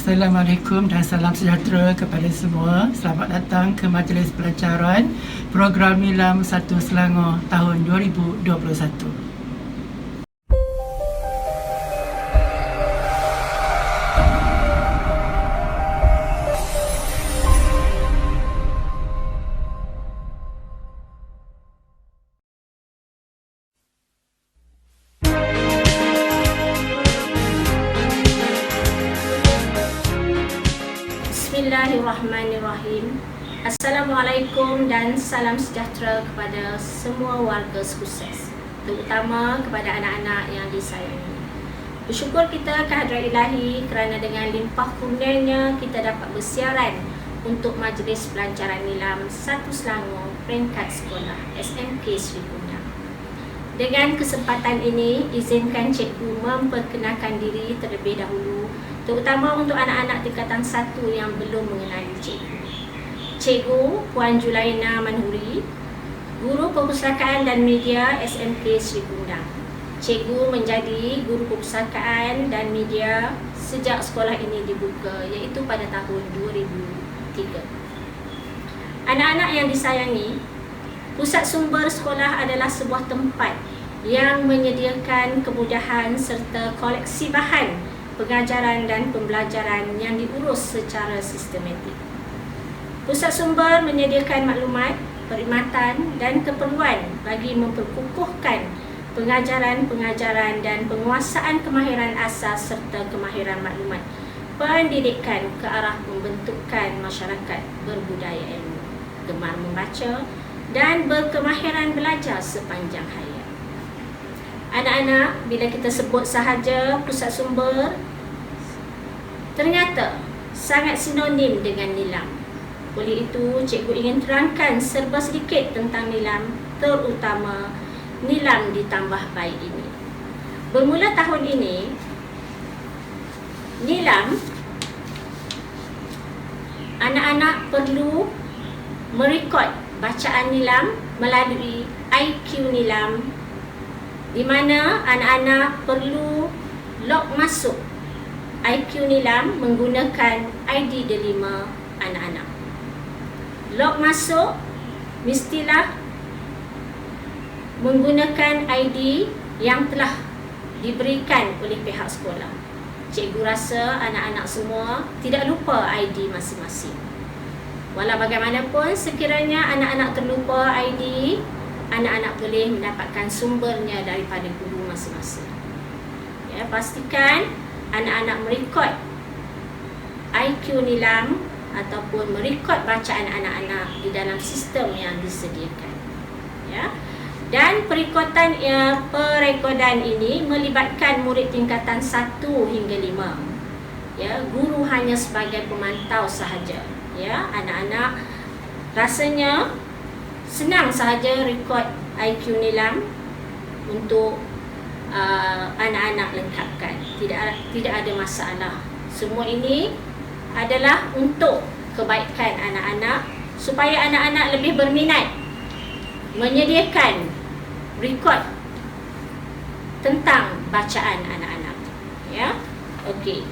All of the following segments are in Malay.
Assalamualaikum dan salam sejahtera kepada semua. Selamat datang ke Majlis Pelancaran Program Nilam 1 Selangor tahun 2021. Bismillahirrahmanirrahim. Assalamualaikum dan salam sejahtera kepada semua warga sukses, terutama kepada anak-anak yang disayangi. Bersyukur kita kehadrat Ilahi kerana dengan limpah kurnianya kita dapat bersiaran untuk Majlis Pelancaran Nilam 1 Selangor peringkat sekolah SMK Sri Kundang. Dengan kesempatan ini, izinkan cikgu memperkenalkan diri terlebih dahulu, terutama untuk anak-anak tingkatan 1 yang belum mengenali cikgu. Cikgu Puan Julaina Manhuri, Guru Perpustakaan dan Media SMK Sri Kundang. Cikgu menjadi Guru Perpustakaan dan Media sejak sekolah ini dibuka, iaitu pada tahun 2003. Anak-anak yang disayangi, pusat sumber sekolah adalah sebuah tempat yang menyediakan kemudahan serta koleksi bahan pengajaran dan pembelajaran yang diurus secara sistematik. Pusat sumber menyediakan maklumat, perkhidmatan dan keperluan bagi memperkukuhkan pengajaran-pengajaran dan penguasaan kemahiran asas serta kemahiran maklumat, pendidikan ke arah pembentukan masyarakat berbudaya ilmu, gemar membaca dan berkemahiran belajar sepanjang hayat. Anak-anak, bila kita sebut sahaja pusat sumber, ternyata sangat sinonim dengan nilam. Oleh itu, cikgu ingin terangkan serba sedikit tentang nilam, terutama nilam ditambah baik ini. Bermula tahun ini, nilam, anak-anak perlu merekod bacaan nilam melalui IQ nilam, di mana anak-anak perlu log masuk IQ nilam menggunakan ID delima anak-anak. Log masuk mestilah menggunakan ID yang telah diberikan oleh pihak sekolah. Cikgu rasa anak-anak semua tidak lupa ID masing-masing. Walau bagaimanapun, sekiranya anak-anak terlupa ID, anak-anak boleh mendapatkan sumbernya daripada guru masing-masing. Ya, pastikan anak-anak merekod IQ nilam ataupun merekod bacaan anak-anak di dalam sistem yang disediakan. Ya. Dan perekodan ini melibatkan murid tingkatan 1 hingga 5. Ya, guru hanya sebagai pemantau sahaja. Ya, anak-anak rasanya senang sahaja rekod IQ nilam untuk anak-anak lengkapkan. Tidak ada masalah. Semua ini adalah untuk kebaikan anak-anak, supaya anak-anak lebih berminat menyediakan rekod tentang bacaan anak-anak. Ya, okey.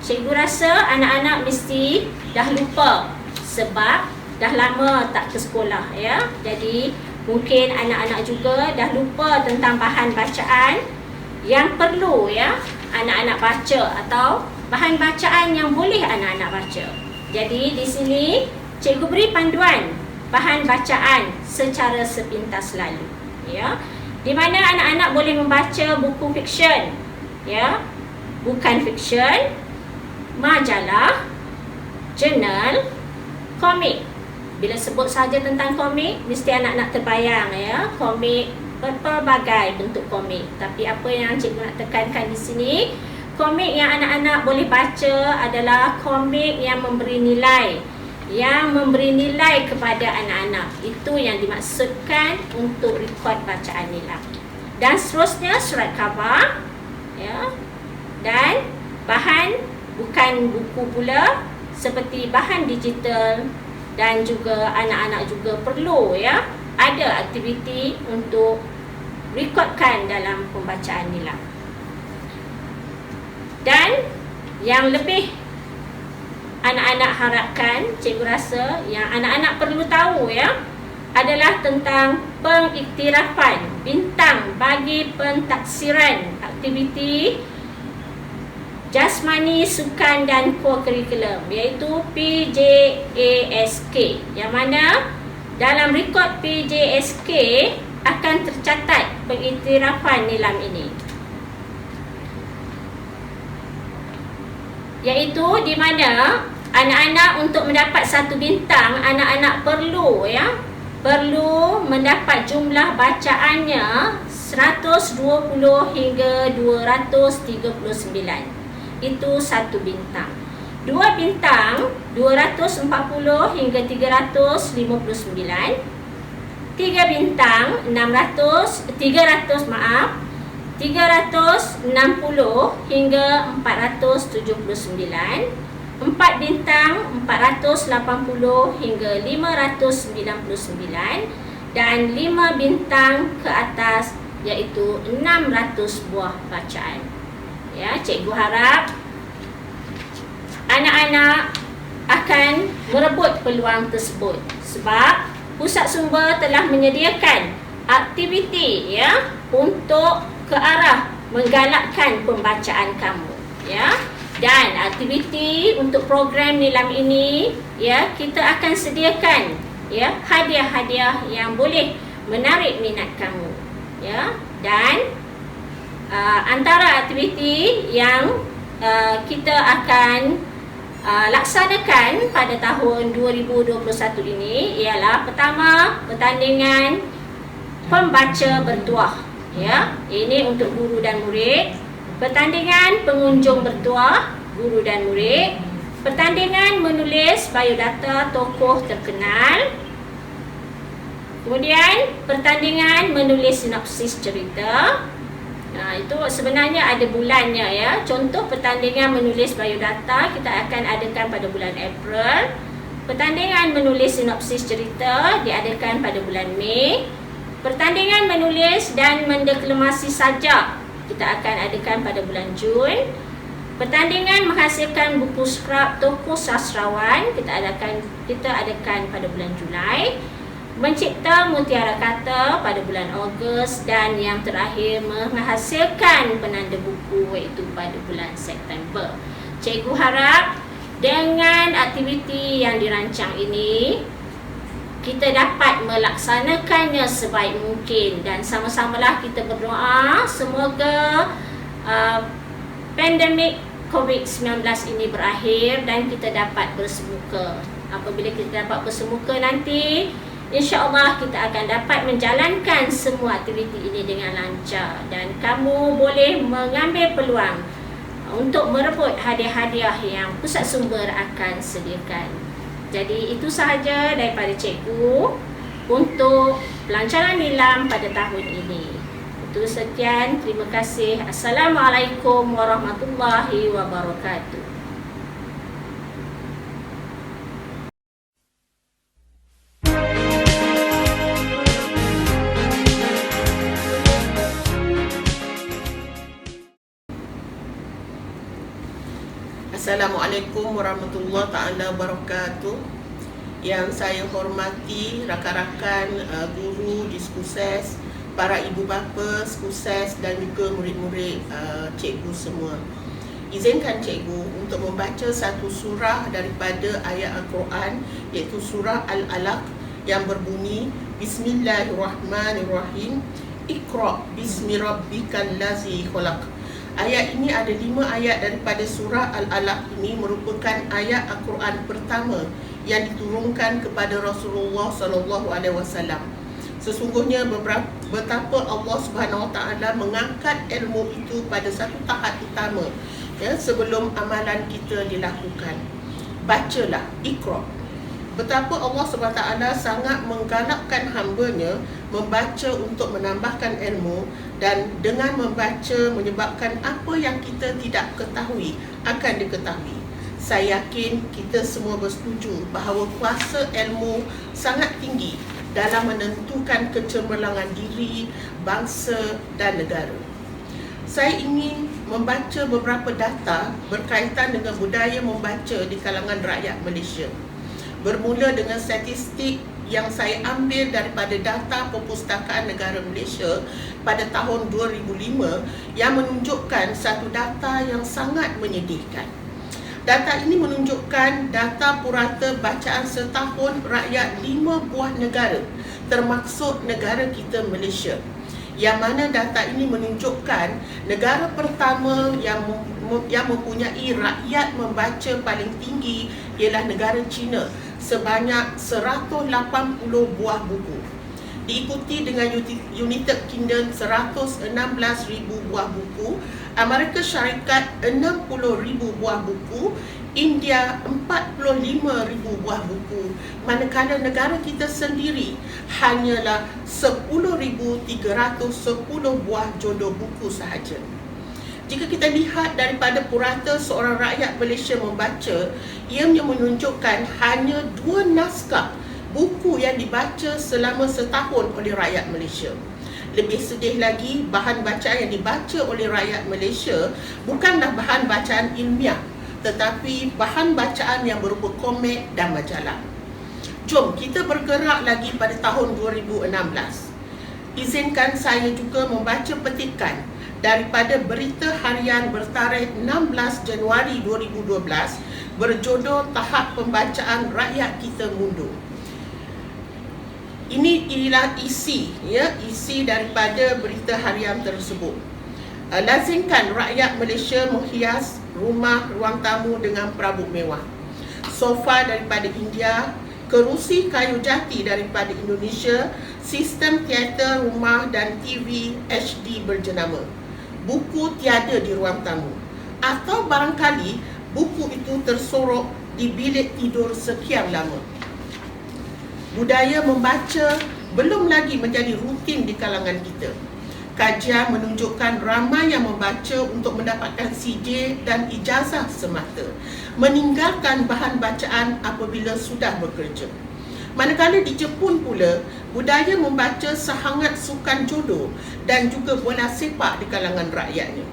Cikgu rasa anak-anak mesti dah lupa sebab dah lama tak ke sekolah, ya. Jadi mungkin anak-anak juga dah lupa tentang bahan bacaan yang perlu, ya, anak-anak baca atau bahan bacaan yang boleh anak-anak baca. Jadi di sini cikgu beri panduan bahan bacaan secara sepintas lalu, ya. Di mana anak-anak boleh membaca buku fiksyen, ya, bukan fiksyen, majalah, jurnal, komik. Bila sebut saja tentang komik, mesti anak-anak terbayang, ya, komik berpelbagai bentuk komik. Tapi apa yang cikgu nak tekankan di sini, komik yang anak-anak boleh baca adalah komik yang memberi nilai, kepada anak-anak. Itu yang dimaksudkan untuk rekod bacaan nilam. Dan seterusnya surat khabar, ya, dan bahan bukan buku pula, seperti bahan digital. Dan juga anak-anak juga perlu, ya, ada aktiviti untuk rekodkan dalam pembacaan nilam. Dan yang lebih anak-anak harapkan, cikgu rasa yang anak-anak perlu tahu ya, adalah tentang pengiktirafan bintang bagi pentaksiran aktiviti jasmani, sukan dan co-curriculum, iaitu PJASK, yang mana dalam rekod PJASK akan tercatat pengiktirafan nilam ini, iaitu di mana anak-anak untuk mendapat satu bintang, anak-anak perlu mendapat jumlah bacaannya 120 hingga 239. Itu satu bintang. Dua bintang 240 hingga 359. Tiga bintang 360 hingga 479. Empat bintang 480 hingga 599, dan 5 bintang ke atas iaitu 600 buah bacaan. Ya, cikgu harap anak-anak akan merebut peluang tersebut, sebab pusat sumber telah menyediakan aktiviti ya untuk ke arah menggalakkan pembacaan kamu ya. Dan aktiviti untuk program nilam ini ya, kita akan sediakan ya hadiah-hadiah yang boleh menarik minat kamu ya. Dan antara aktiviti yang kita akan laksanakan pada tahun 2021 ini ialah pertama, pertandingan pembaca bertuah ya. Ini untuk guru dan murid. Pertandingan pengunjung bertuah, guru dan murid. Pertandingan menulis biodata tokoh terkenal. Kemudian pertandingan menulis sinopsis cerita. Itu sebenarnya ada bulannya ya. Contoh pertandingan menulis biodata kita akan adakan pada bulan April. Pertandingan menulis sinopsis cerita diadakan pada bulan Mei. Pertandingan menulis dan mendeklamasi sajak kita akan adakan pada bulan Jun. Pertandingan menghasilkan buku skrap tokoh sastrawan kita adakan pada bulan Julai. Mencipta mutiara kata pada bulan Ogos, dan yang terakhir menghasilkan penanda buku iaitu pada bulan September. Cikgu harap dengan aktiviti yang dirancang ini kita dapat melaksanakannya sebaik mungkin, dan sama-samalah kita berdoa semoga pandemik COVID-19 ini berakhir dan kita dapat bersemuka. Apabila kita dapat bersemuka nanti, insya-Allah kita akan dapat menjalankan semua aktiviti ini dengan lancar, dan kamu boleh mengambil peluang untuk merebut hadiah-hadiah yang pusat sumber akan sediakan. Jadi itu sahaja daripada cikgu untuk pelancaran nilam pada tahun ini. Itu sekian, terima kasih. Assalamualaikum warahmatullahi wabarakatuh. Assalamualaikum warahmatullahi taala wabarakatuh. Yang saya hormati rakan-rakan guru di Skuses, para ibu bapa Skuses dan juga murid-murid cikgu semua. Izinkan cikgu untuk membaca satu surah daripada ayat Al-Quran, iaitu surah Al-Alaq yang berbunyi Bismillahirrahmanirrahim. Iqra bismi rabbikal ladzi khalaq. Ayat ini ada 5 ayat daripada surah Al-Alaq. Ini merupakan ayat Al-Quran pertama yang diturunkan kepada Rasulullah SAW. Sesungguhnya betapa Allah Subhanahu Wa Taala mengangkat ilmu itu pada satu tahap utama ya, sebelum amalan kita dilakukan. Bacalah, Iqra. Betapa Allah SWT sangat menggalakkan hamba-Nya membaca untuk menambahkan ilmu, dan dengan membaca menyebabkan apa yang kita tidak ketahui akan diketahui. Saya yakin kita semua bersetuju bahawa kuasa ilmu sangat tinggi dalam menentukan kecemerlangan diri, bangsa dan negara. Saya ingin membaca beberapa data berkaitan dengan budaya membaca di kalangan rakyat Malaysia. Bermula dengan statistik yang saya ambil daripada data Perpustakaan Negara Malaysia pada tahun 2005 yang menunjukkan satu data yang sangat menyedihkan. Data ini menunjukkan data purata bacaan setahun rakyat 5 buah negara, termasuk negara kita Malaysia. Yang mana data ini menunjukkan negara pertama yang mempunyai rakyat membaca paling tinggi ialah negara China sebanyak 180 buah buku. Diikuti dengan United Kingdom 116,000 buah buku, Amerika Syarikat 60,000 buah buku, India 45,000 buah buku, manakala negara kita sendiri hanyalah 10,310 buah jodoh buku sahaja. Jika kita lihat daripada purata seorang rakyat Malaysia membaca, ianya menunjukkan hanya 2 naskah buku yang dibaca selama setahun oleh rakyat Malaysia. Lebih sedih lagi, bahan bacaan yang dibaca oleh rakyat Malaysia bukanlah bahan bacaan ilmiah, tetapi bahan bacaan yang berupa komik dan majalah. Jom kita bergerak lagi pada tahun 2016. Izinkan saya juga membaca petikan daripada Berita Harian bertarikh 16 Januari 2012 berjudul Tahap Pembacaan Rakyat Kita Mundur. Inilah isi daripada berita harian tersebut. Lazimkan rakyat Malaysia menghias rumah ruang tamu dengan perabot mewah. Sofa daripada India, kerusi kayu jati daripada Indonesia, sistem teater rumah dan TV HD berjenama. Buku tiada di ruang tamu. Atau barangkali buku itu tersorok di bilik tidur sekian lama. Budaya membaca belum lagi menjadi rutin di kalangan kita. Kajian menunjukkan ramai yang membaca untuk mendapatkan CJ dan ijazah semata, meninggalkan bahan bacaan apabila sudah bekerja. Manakala di Jepun pula, budaya membaca sangat sukan judo dan juga bola sepak di kalangan rakyatnya.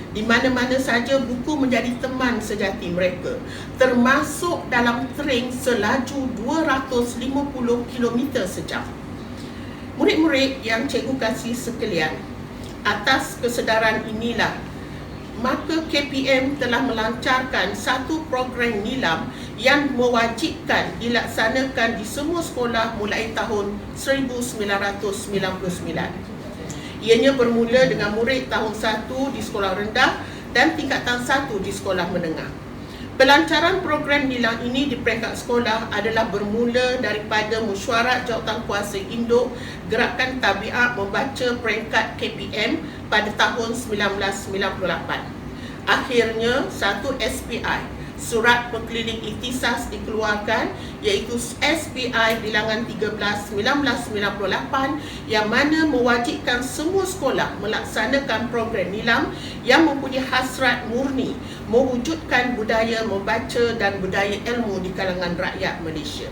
Di mana-mana saja buku menjadi teman sejati mereka, termasuk dalam tren selaju 250 km sejam. Murid-murid yang cikgu kasih sekalian, atas kesedaran inilah, maka KPM telah melancarkan satu program nilam yang mewajibkan dilaksanakan di semua sekolah mulai tahun 1999. Ianya bermula dengan murid tahun 1 di sekolah rendah dan tingkatan 1 di sekolah menengah. Pelancaran program nilam ini di peringkat sekolah adalah bermula daripada mesyuarat Jawatankuasa Induk Gerakan Tabiat Membaca peringkat KPM pada tahun 1998. Akhirnya, satu SPI, Surat Pekeliling Ikhtisas dikeluarkan, iaitu SPI bilangan 13/1998 yang mana mewajibkan semua sekolah melaksanakan program nilam yang mempunyai hasrat murni mewujudkan budaya membaca dan budaya ilmu di kalangan rakyat Malaysia.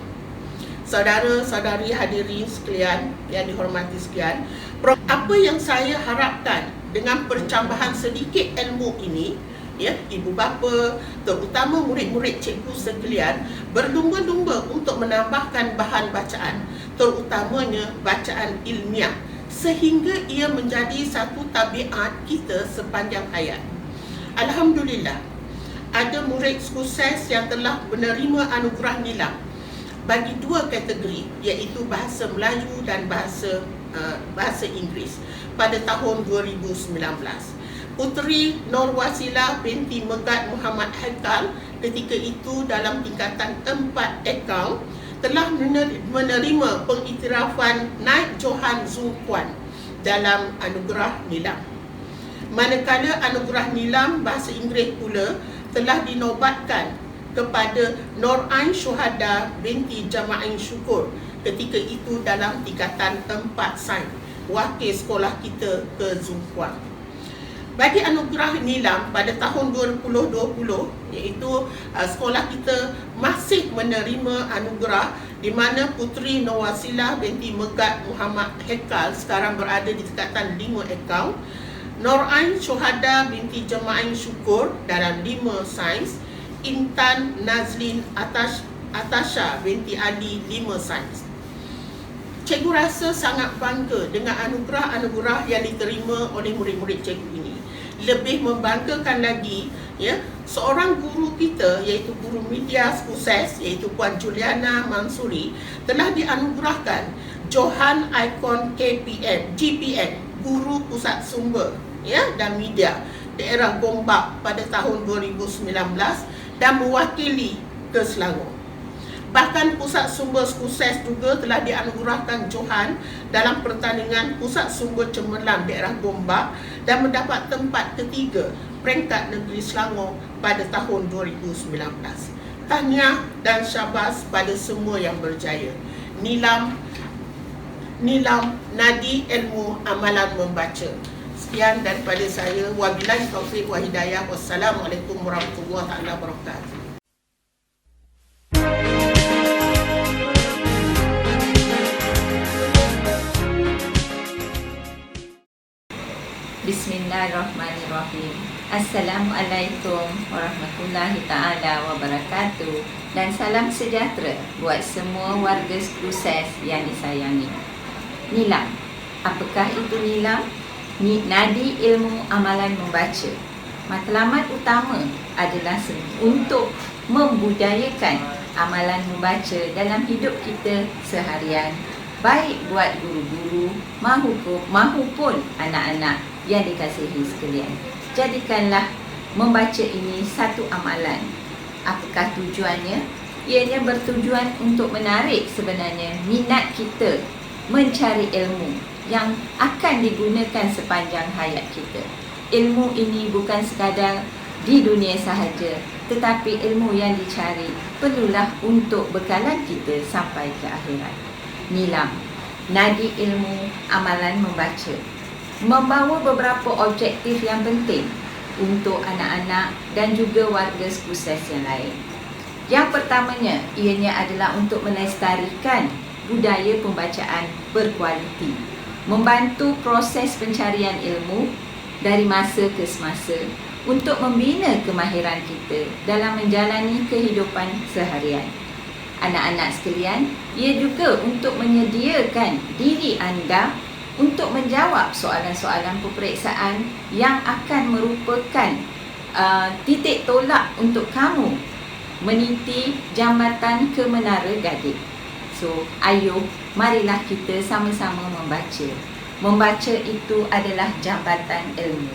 Saudara-saudari hadirin sekalian yang dihormati sekalian, apa yang saya harapkan dengan percambahan sedikit ilmu ini, ibu bapa, terutama murid-murid cikgu sekalian, berlumba-lumba untuk menambahkan bahan bacaan, terutamanya bacaan ilmiah, sehingga ia menjadi satu tabiat kita sepanjang hayat. Alhamdulillah, ada murid sukses yang telah menerima anugerah nilam bagi 2 kategori, iaitu bahasa Melayu dan bahasa Inggeris pada tahun 2019. Puteri Nur Wasilah binti Megat Muhammad Haikal ketika itu dalam tingkatan 4 akaun telah menerima pengiktirafan Naib Johan Zhu Kuan dalam anugerah nilam. Manakala anugerah nilam bahasa Inggeris pula telah dinobatkan kepada Nur Ain Syuhada binti Jama'in Syukur ketika itu dalam tingkatan 4 sains, wakil sekolah kita ke Zhu Kuan. Bagi anugerah nilam pada tahun 2020, iaitu sekolah kita masih menerima anugerah di mana Puteri Nur Wasilah binti Megat Muhammad Haikal sekarang berada di tingkatan 5 akaun, Norain Syuhada binti Jemain Syukur dalam 5 sains, Intan Nazlin Atasha binti Ali 5 sains. Cikgu rasa sangat bangga dengan anugerah-anugerah yang diterima oleh murid-murid cikgu ini. Lebih membanggakan lagi, seorang guru kita iaitu guru media Skoses iaitu Puan Juliana Mansuri telah dianugerahkan Johan Icon GPN, Guru Pusat Sumber dan Media Daerah Gombak pada tahun 2019 dan mewakili ke Selangor. Bahkan Pusat Sumber Skoses juga telah dianugerahkan Johan dalam pertandingan Pusat Sumber Cemerlang Daerah Gombak dan mendapat tempat ketiga peringkat negeri Selangor pada tahun 2019. Tahniah dan syabas pada semua yang berjaya. Nilam Nadi Ilmu Amalan Membaca. Sekian daripada saya. Wabillahi taufiq wa hidayah. Wassalamualaikum warahmatullahi wabarakatuh. Bismillahirrahmanirrahim. Assalamualaikum warahmatullahi ta'ala wabarakatuh. Dan salam sejahtera buat semua warga Skoses yang disayangi. Nilam. Apakah itu nilam? Nadi Ilmu Amalan Membaca. Matlamat utama adalah untuk membudayakan amalan membaca dalam hidup kita seharian, baik buat guru-guru mahupun anak-anak yang dikasihi sekalian. Jadikanlah membaca ini satu amalan. Apakah tujuannya? Ianya bertujuan untuk menarik sebenarnya minat kita mencari ilmu yang akan digunakan sepanjang hayat kita. Ilmu ini bukan sekadar di dunia sahaja, tetapi ilmu yang dicari perlulah untuk bekalan kita sampai ke akhirat. Nilam, Nadi Ilmu Amalan Membaca, membawa beberapa objektif yang penting untuk anak-anak dan juga warga Skoses yang lain. Yang pertamanya, ianya adalah untuk melestarikan budaya pembacaan berkualiti, membantu proses pencarian ilmu dari masa ke semasa untuk membina kemahiran kita dalam menjalani kehidupan seharian. Anak-anak sekalian, ia juga untuk menyediakan diri anda untuk menjawab soalan-soalan peperiksaan yang akan merupakan titik tolak untuk kamu meniti jambatan ke Menara Gading. So, ayo, marilah kita sama-sama membaca. Membaca itu adalah jambatan ilmu.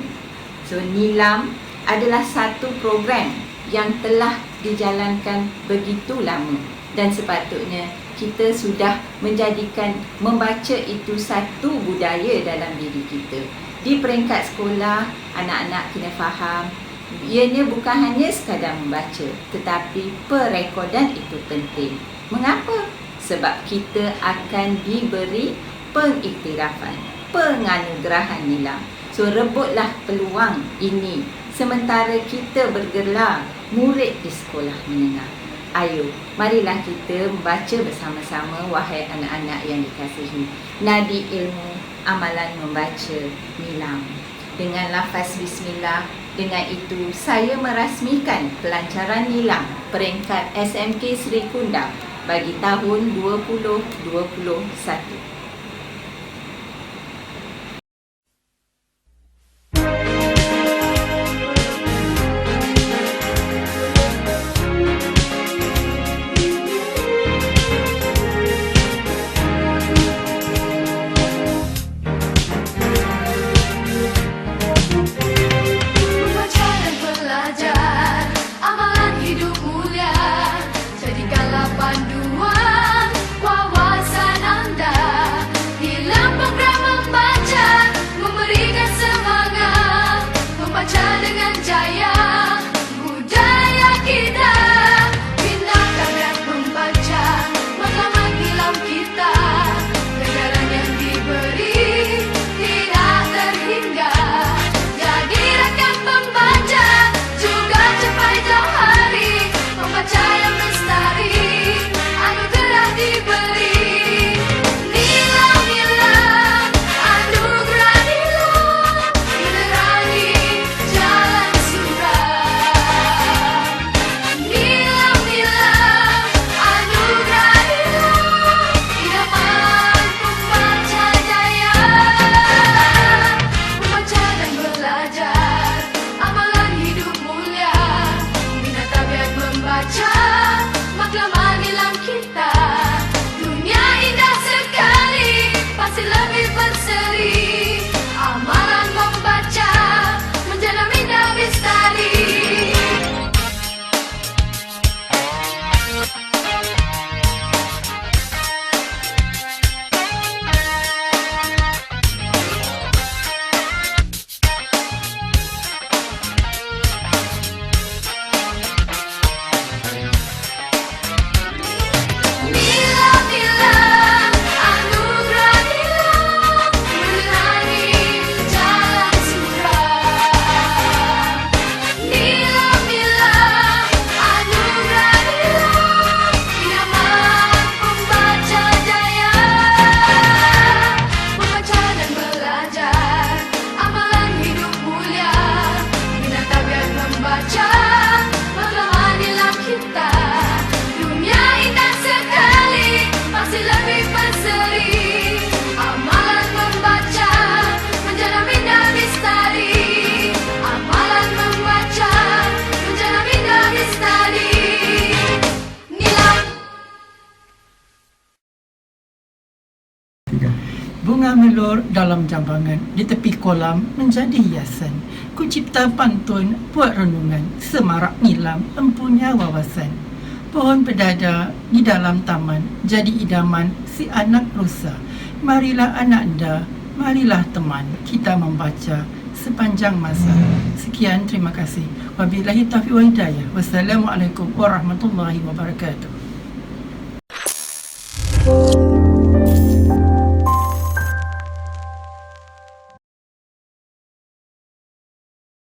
So, Nilam adalah satu program yang telah dijalankan begitu lama dan sepatutnya kita sudah menjadikan membaca itu satu budaya dalam diri kita. Di peringkat sekolah, anak-anak kena faham ianya bukan hanya sekadar membaca, tetapi perekodan itu penting. Mengapa? Sebab kita akan diberi pengiktirafan, penganugerahan Nilam. So, rebutlah peluang ini sementara kita bergelar murid di sekolah menengah. Ayo, marilah kita membaca bersama-sama, wahai anak-anak yang dikasihi. Nadi Ilmu Amalan Membaca Nilam. Dengan lafaz Bismillah, dengan itu saya merasmikan pelancaran Nilam peringkat SMK Seri Kundang bagi tahun 2021. Jadikanlah panduan wawasan anda. Bunga melur dalam jambangan, di tepi kolam menjadi hiasan. Ku cipta pantun, buat renungan, semarak nilam, empunya wawasan. Pohon pedada di dalam taman, jadi idaman si anak rusa. Marilah anak anda, marilah teman, kita membaca sepanjang masa. Sekian, terima kasih. Wabillahi taufiq wal hidayah. Wassalamualaikum warahmatullahi wabarakatuh.